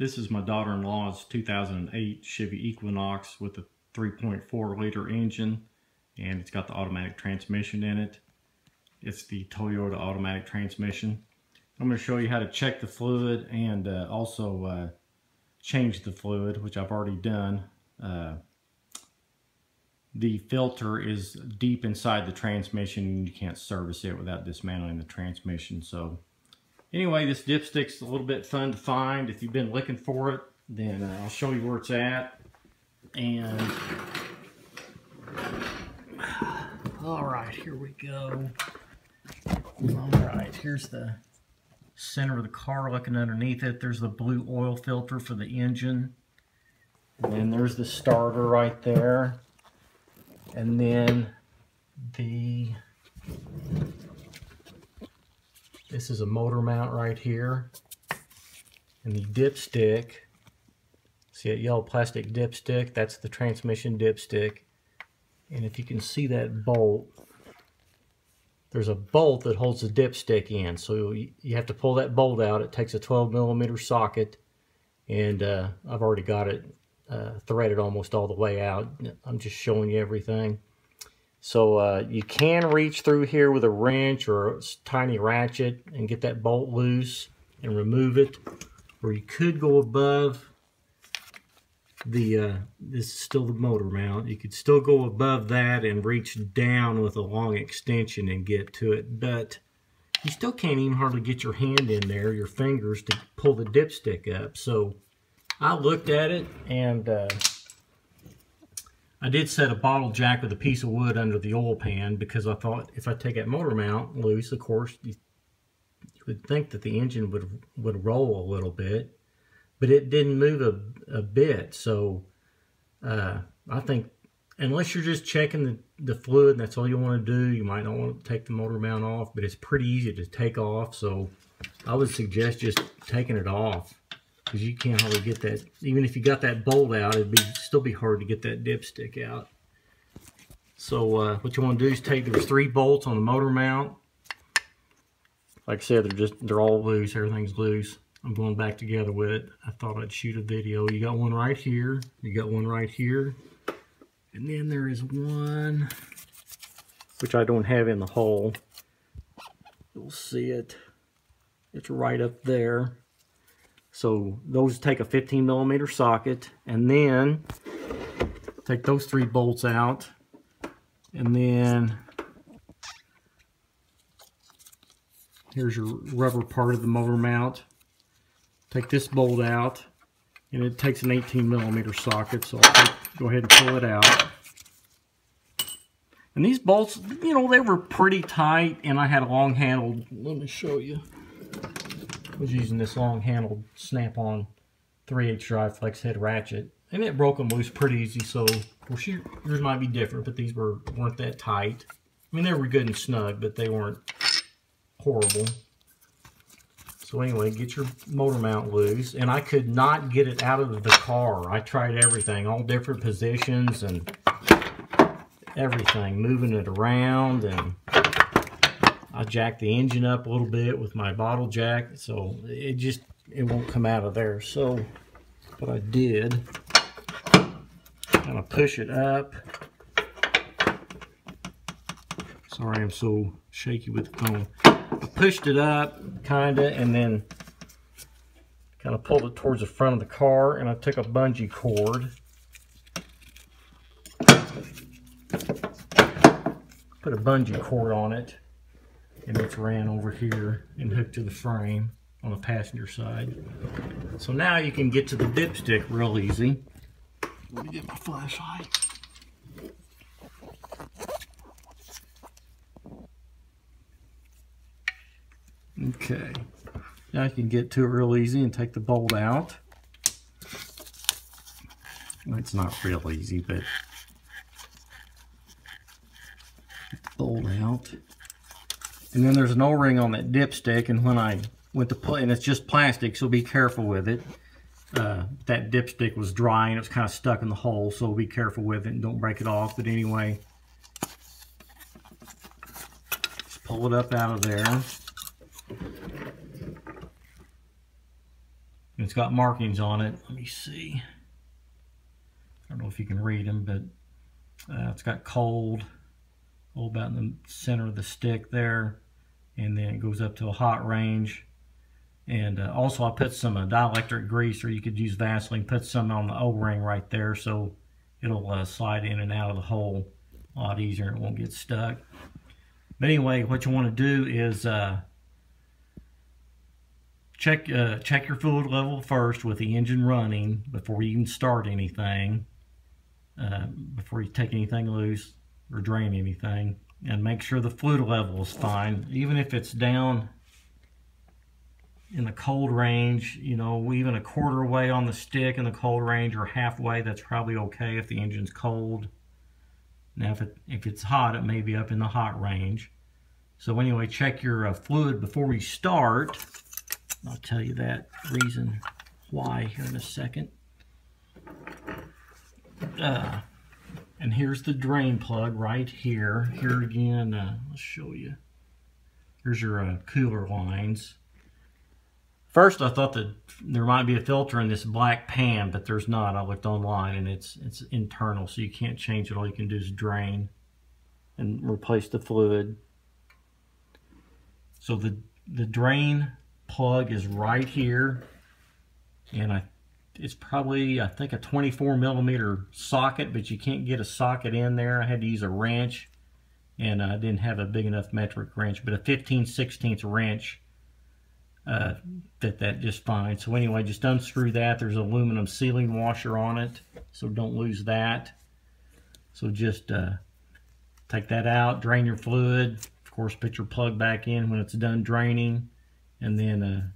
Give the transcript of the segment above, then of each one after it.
This is my daughter-in-law's 2008 Chevy Equinox with a 3.4 liter engine, and it's got the automatic transmission in it. It's the Toyota automatic transmission. I'm going to show you how to check the fluid and also change the fluid, which I've already done. The filter is deep inside the transmission and you can't service it without dismantling the transmission. So anyway, this dipstick's a little bit fun to find. If you've been looking for it, then I'll show you where it's at. And all right, here we go. All right, here's the center of the car. Looking underneath it, there's the blue oil filter for the engine. And then there's the starter right there. And then this is a motor mount right here. And the dipstick, see that yellow plastic dipstick? That's the transmission dipstick. And if you can see that bolt, there's a bolt that holds the dipstick in. So you have to pull that bolt out. It takes a 12mm socket. And I've already got it threaded almost all the way out. I'm just showing you everything. So you can reach through here with a wrench or a tiny ratchet and get that bolt loose and remove it. Or you could go above the, this is still the motor mount. You could still go above that and reach down with a long extension and get to it. But you still can't even hardly get your hand in there, your fingers, to pull the dipstick up. So I looked at it, and I did set a bottle jack with a piece of wood under the oil pan, because I thought if I take that motor mount loose, of course, you would think that the engine would roll a little bit, but it didn't move a bit. So I think unless you're just checking the fluid and that's all you want to do, you might not want to take the motor mount off, but it's pretty easy to take off. So I would suggest just taking it off, because you can't hardly get that. Even if you got that bolt out, it'd still be hard to get that dipstick out. So what you want to do is there's 3 bolts on the motor mount. Like I said, they're all loose. Everything's loose. I'm going back together with it. I thought I'd shoot a video. You got one right here. You got one right here. And then there is one, which I don't have in the hole. You'll see it. It's right up there. So those take a 15mm socket, and then take those 3 bolts out, and then here's your rubber part of the motor mount. Take this bolt out, and it takes an 18mm socket, so I'll go ahead and pull it out. And these bolts, you know, they were pretty tight, and I had a long handled, let me show you. I was using this long handled snap-on 3/8 drive flex head ratchet, and it broke them loose pretty easy. So well, yours might be different, but these weren't that tight. I mean, they were good and snug, but they weren't horrible. So anyway, get your motor mount loose, and I could not get it out of the car. I tried everything, all different positions and everything, moving it around, and I jacked the engine up a little bit with my bottle jack, so it won't come out of there. So what I did, kind of push it up. Sorry, I'm so shaky with the phone. I pushed it up, kinda, and then kind of pulled it towards the front of the car, and I took a bungee cord, put a bungee cord on it, and it's ran over here and hooked to the frame on the passenger side. So now you can get to the dipstick real easy. Let me get my flashlight. Okay, now you can get to it real easy and take the bolt out. Well, it's not real easy, but get the bolt out. And then there's an O-ring on that dipstick, and when I went to play, and it's just plastic, so be careful with it. That dipstick was dry and it was kind of stuck in the hole, so be careful with it and don't break it off. But anyway, just pull it up out of there. And it's got markings on it. Let me see. I don't know if you can read them, but it's got cold, about in the center of the stick there, and then it goes up to a hot range. And also I put some dielectric grease, or you could use Vaseline, put some on the O-ring right there so it'll slide in and out of the hole a lot easier and it won't get stuck. But anyway, what you want to do is check your fluid level first with the engine running before you even start anything, before you take anything loose or drain anything, and make sure the fluid level is fine. Even if it's down in the cold range, you know, even a quarter way on the stick in the cold range or halfway, that's probably okay if the engine's cold. Now if it's hot, it may be up in the hot range. So anyway, check your fluid before you start. I'll tell you that reason why here in a second. And here's the drain plug right here. Here again, let's show you. Here's your cooler lines. First, I thought that there might be a filter in this black pan, but there's not. I looked online, and it's internal, so you can't change it. All you can do is drain and replace the fluid. So the drain plug is right here, and it's probably, I think, a 24mm socket, but you can't get a socket in there. I had to use a wrench, and I didn't have a big enough metric wrench, but a 15/16 wrench fit that just fine. So anyway, just unscrew that. There's an aluminum sealing washer on it, so don't lose that. So just take that out, drain your fluid. Of course, put your plug back in when it's done draining, and then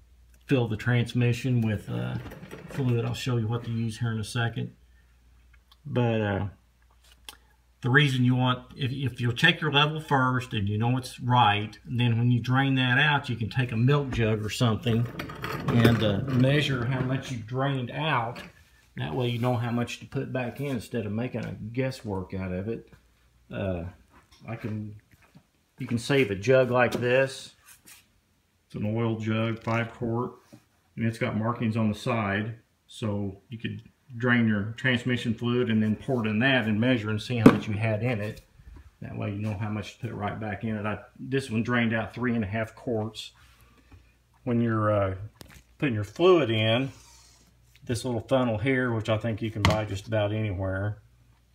fill the transmission with fluid. I'll show you what to use here in a second. But the reason you want, if you'll check your level first and you know it's right, and then when you drain that out, you can take a milk jug or something and measure how much you've drained out. That way you know how much to put back in instead of making a guesswork out of it. You can save a jug like this. It's an oil jug, 5-quart, and it's got markings on the side, so you could drain your transmission fluid and then pour it in that and measure and see how much you had in it. That way you know how much to put right back in it. This one drained out 3.5 quarts. When you're putting your fluid in, this little funnel here, which I think you can buy just about anywhere,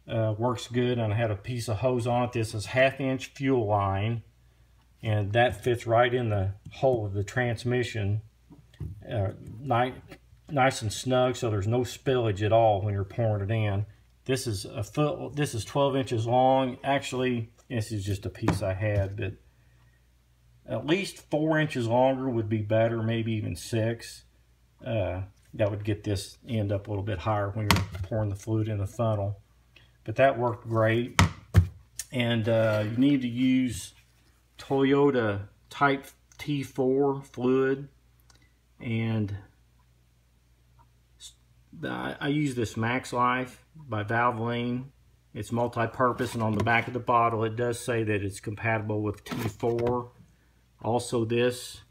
works good, and I had a piece of hose on it. This is 1/2-inch fuel line, and that fits right in the hole of the transmission. Nice and snug, so there's no spillage at all when you're pouring it in. This is 12 inches long. Actually, this is just a piece I had, but at least 4 inches longer would be better, maybe even 6. That would get this end up a little bit higher when you're pouring the fluid in the funnel. But that worked great. And you need to use Toyota Type T4 fluid, and I use this Max Life by Valvoline. It's multi-purpose, and on the back of the bottle it does say that it's compatible with T4. Also, this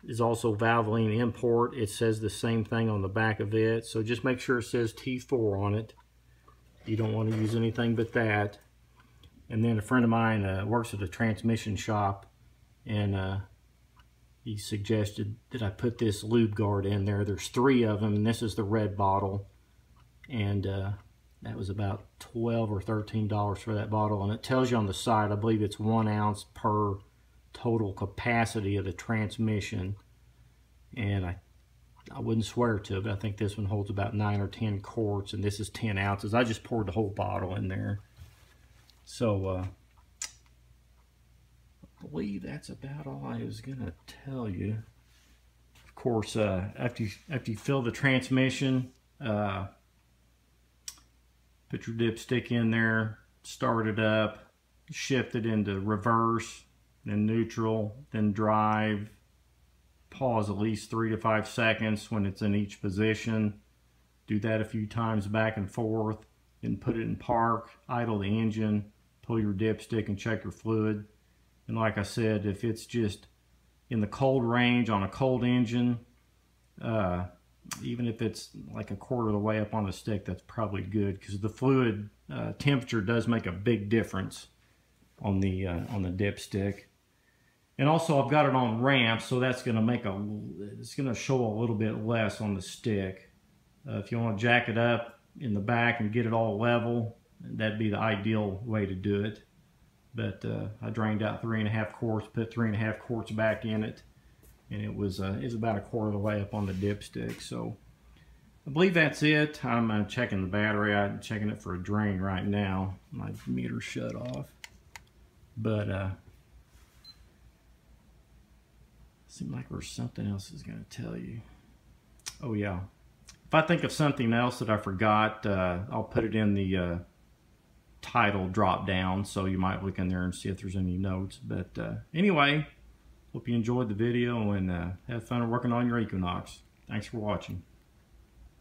is also Valvoline import. It says the same thing on the back of it, so just make sure it says T4 on it. You don't want to use anything but that. And then a friend of mine works at a transmission shop, and he suggested that I put this lube guard in there. There's 3 of them, and this is the red bottle. And that was about $12 or $13 for that bottle. And it tells you on the side, I believe it's 1 ounce per total capacity of the transmission. And I wouldn't swear to it, but I think this one holds about 9 or 10 quarts, and this is 10 ounces. I just poured the whole bottle in there. So, I believe that's about all I was going to tell you. Of course, after you fill the transmission, put your dipstick in there, start it up, shift it into reverse, then neutral, then drive. Pause at least 3 to 5 seconds when it's in each position. Do that a few times back and forth, then put it in park, idle the engine, pull your dipstick and check your fluid. And like I said, if it's just in the cold range on a cold engine, even if it's like a quarter of the way up on the stick, that's probably good, because the fluid temperature does make a big difference on the dipstick. And also I've got it on ramp, so that's going to make it's going to show a little bit less on the stick. If you want to jack it up in the back and get it all level, that'd be the ideal way to do it. But I drained out 3.5 quarts, put 3.5 quarts back in it, and it was about a quarter of the way up on the dipstick. So I believe that's it. I'm checking the battery. I'm checking it for a drain right now. My meter's shut off. But seems like there's something else is going to tell you. Oh yeah. If I think of something else that I forgot, I'll put it in the title drop down, so you might look in there and see if there's any notes. But anyway, hope you enjoyed the video and have fun working on your Equinox. Thanks for watching.